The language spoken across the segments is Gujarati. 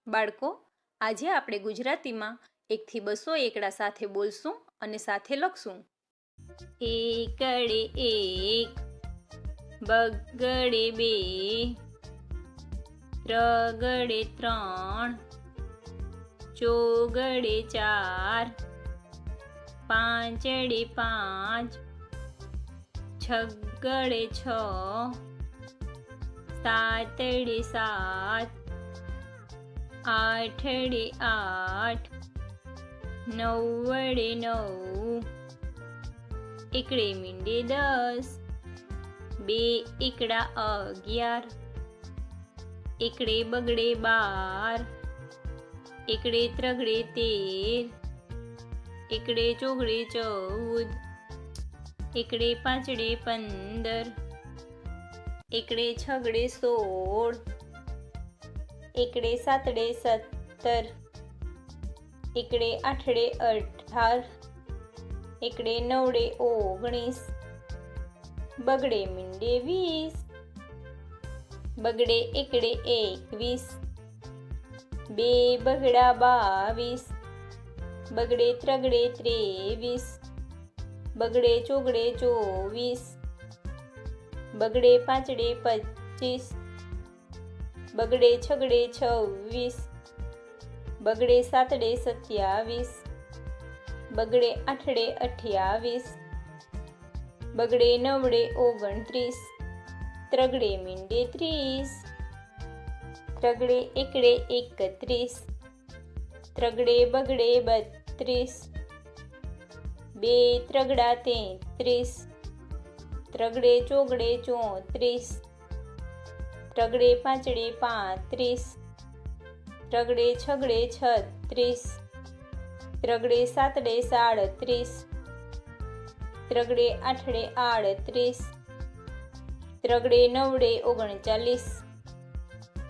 બાળકો, આજે આપણે ગુજરાતીમાં 1 થી 200 એકડા સાથે બોલશું અને સાથે લખશું. એકડે એક, બગડે બે, ત્રગડે ત્રણ, ચોગડે ચાર, પાંચડે પાંચ, છગડે છ, સાતડે સાત, આઠડે આઠ, નવડે નવ, એકડે મીંડે 10, બે એકડા 11, એકડે બગડે 12, એકડે ત્રગડે 13, એકડે ચોગડે 14, એકડે પાંચડે 15, એકડે છગડે 16, એકડે સાતડે 17, એકડે આઠડે 18, એકડે નવડે 19, બગડે મીંડે 20, બગડે એકડે 21, બે બગડા 22, બગડે ત્રગડે 23, બગડે ચોગડે 24, બગડે પાંચડે 25, બગડે છગડે 26, બગડે સાતડે 27, બગડે આઠડે 28, બગડે નવડે 29, ત્રગડે મીંડે 30, ત્રગડે એકડે 31, ત્રગડે બગડે 32, બે ત્રગડા 33, ત્રગડે ચોગડે 34, ત્રગડે પાંચડે 35, ત્રગડે છગડે 36, ત્રગડે સાતડે 37, ત્રગડે આઠડે 38, ત્રગડે નવડે 39,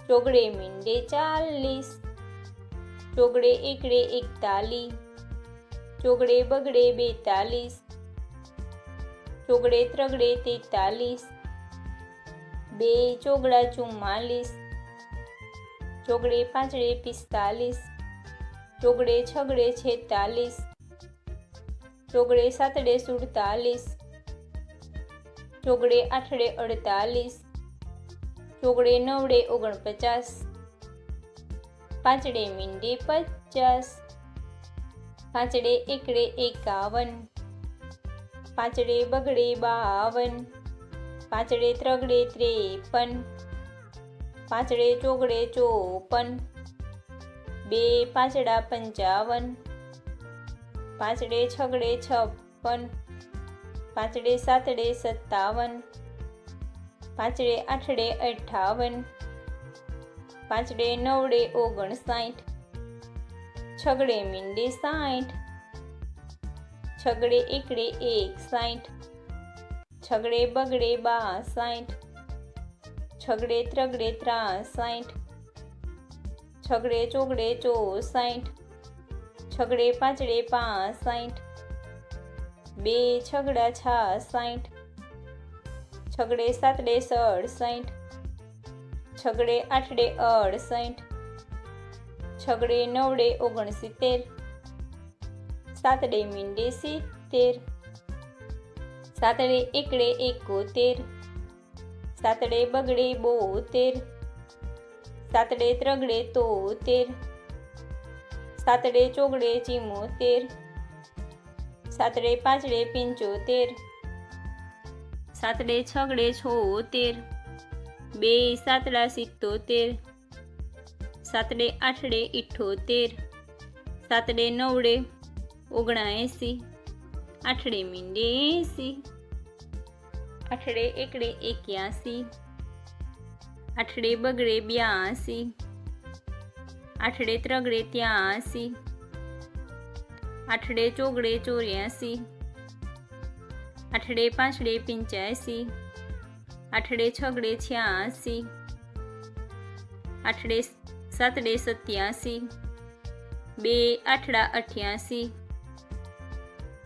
ચોગડે મીંડે 40, ચોગડે એકડે 41, ચોગડે બગડે 42, ચોગડે ત્રગડે 43, બે ચોગડા 44, ચોગડે પાંચડે 45, ચોગડે છગડે 46, ચોગડે સાતડે 47, ચોગડે આઠડે 48, ચોગડે નવડે 49, પાંચડે મીંડે 50, પાંચડે એકડે 51, પાંચડે બગડે 52, પાંચડે ત્રગડે 53, પાંચડે ચોગડે 54, બે પાંચડા 55, પાંચડે છગડે 56, પાંચડે સાતડે 57, પાંચડે આઠડે 58, પાંચડે નવડે 59, છગડે મીંડે 60, છગડે એકડે 61, છગડે બગડે 62, છગડે ત્રગડે 63, છગડે ચોગડે 64, છગડે પાંચડે 65, બે છગડા 66, છગડે સાતડે 67, છગડે આઠડે 68, છગડે નવડે 69, સાતડે મીંડે 70, સાતડે એકડે 71, સાતડે બગડે 72, સાતડે ત્રગડે 73, સાતડે ચોગડે 74, સાતડે પાંચડે 75, સાતડે છગડે 76, બે સાતડા 77, સાતડે આઠડે 78, સાતડે નવડે 79, આઠડે મીંડે 80, આઠડે એકડે 81, આઠડે બગડે 82, આઠડે ત્રગડે 83, આઠડે ચોગડે 84, આઠડે પાંચડે 85, આઠડે છગડે 86, આઠડે સાતડે 87, બે આઠડા 88,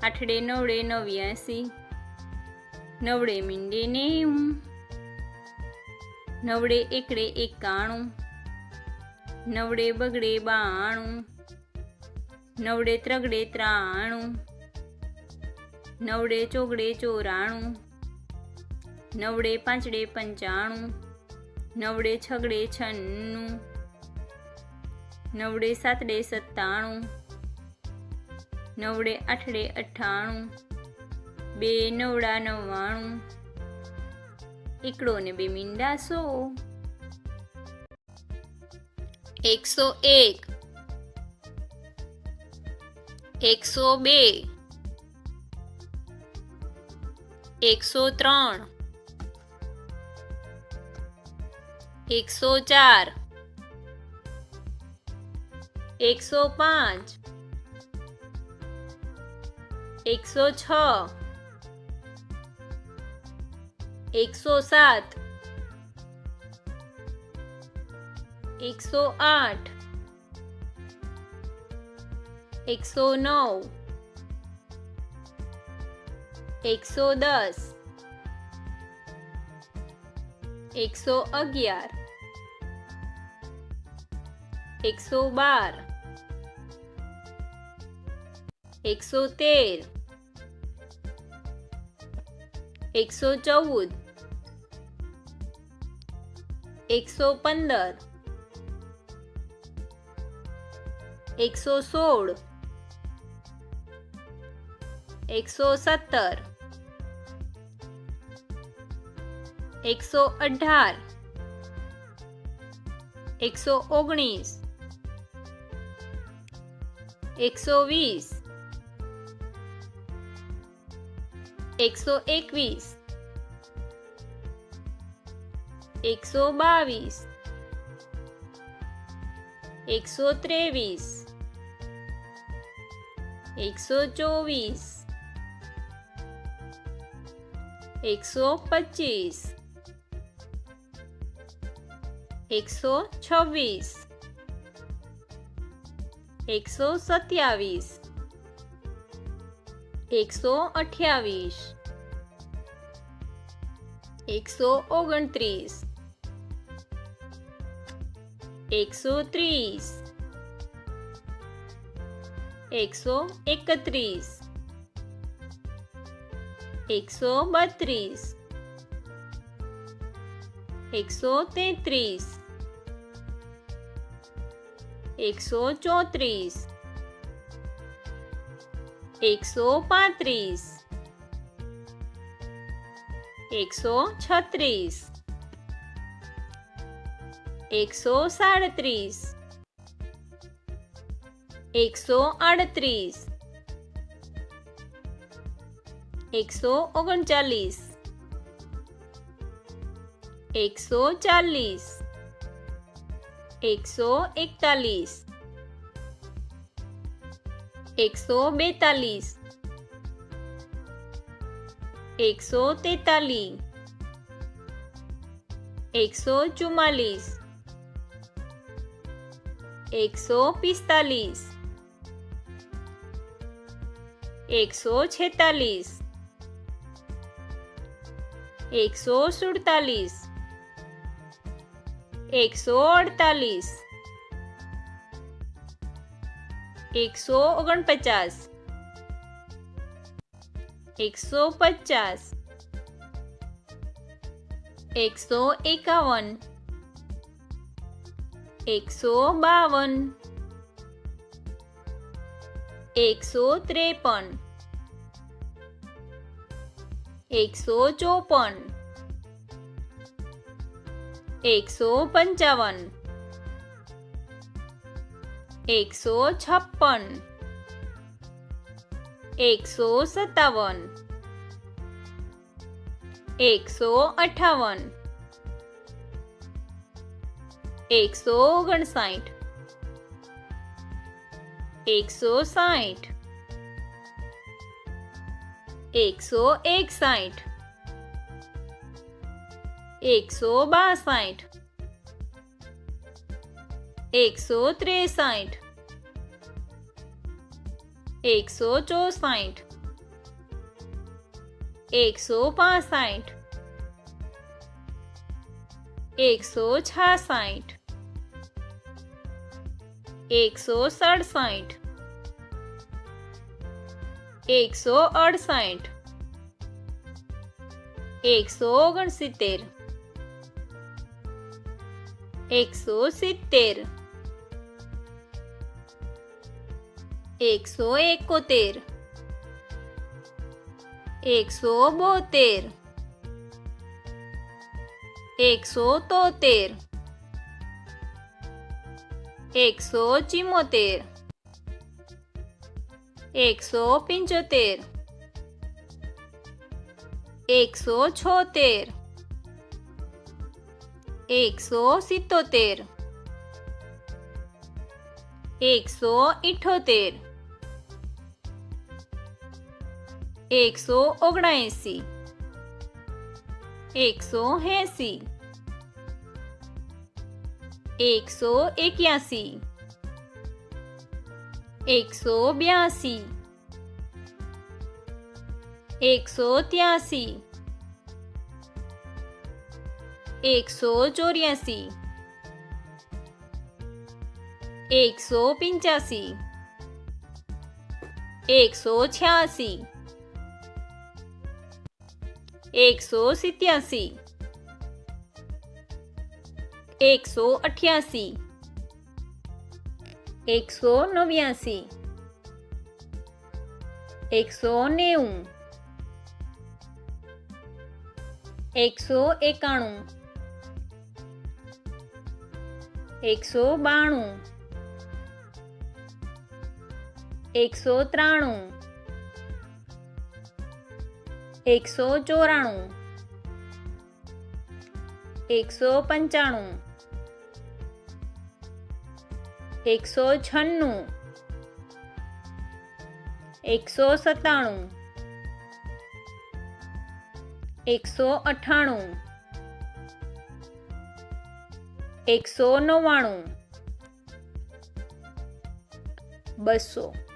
આઠડે નવડે 89, નવડે મીંડે 90, નવડે એકડે 91, નવડે બગડે 92, નવડે ત્રગડે 93, નવડે ચોગડે 94, નવડે પાંચડે 95, નવડે છગડે 96, નવડે સાતડે 97, નવડે આઠડે 98, બે નવડા 99, એકડો ને બે મીંડા 100. 101, 102, 103, 104, 105, 106, 107, 108, 109, 110, 111, 112, 113, 114, 115, 116, 117, 118, 119, 120, 121, 122, 123, 124, 125, 126, 127, 128, 129, 130, 131, 132, 133, 134, 135, 136, 137, 138, 139, 140, 141, 142, 143, 144, 145, 146, 147, 148, 149, 150, 151, 152, 153, 154, 155, 156, 157, 158, 159, 160, 161, 162, 163, 164, 165, 166, 167 168 169 170 171 172 173 174 175 176 177 178 179 180 181 182 183 184 185 186 187 188 189 190 191 192 193 194 195 196 197 198 199 200